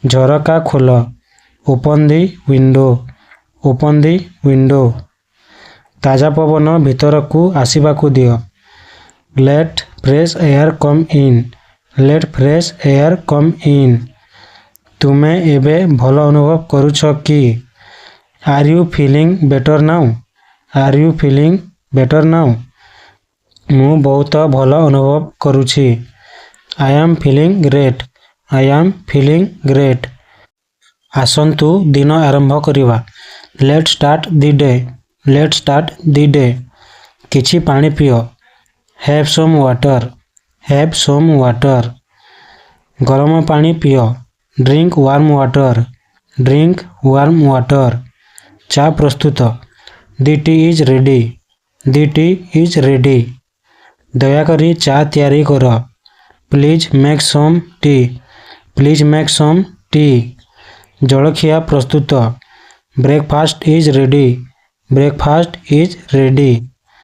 ଝରକା ଖୋଲ। Open the window. Open the window. ତାଜା ପବନ ଭିତରକୁ ଆସିବାକୁ ଦିଅ। Let fresh air come in. Let fresh air come in. ତୁମେ ଏବେ ଭଲ ଅନୁଭବ କରୁଛ କି? Are you feeling better now? Are you feeling better now? ମୁଁ ବହୁତ ଭଲ ଅନୁଭବ କରୁଛି। I am feeling great. I am feeling great. ଆସନ୍ତୁ ଦିନ ଆରମ୍ଭ କରିବା। Let's start the day. Let's start the day. କିଛି ପାଣି ପିଅ। Have some water. Have some water. ଗରମ ପାଣି ପିଅ। Drink warm water. Drink warm water. ଚା ପ୍ରସ୍ତୁତ। The tea is ready. The tea is ready. ଦୟାକରି ଚା ତିଆରି କର। Please make some tea. Please make some tea. ଜଳଖିଆ ପ୍ରସ୍ତୁତ। Breakfast is ready. Breakfast is ready.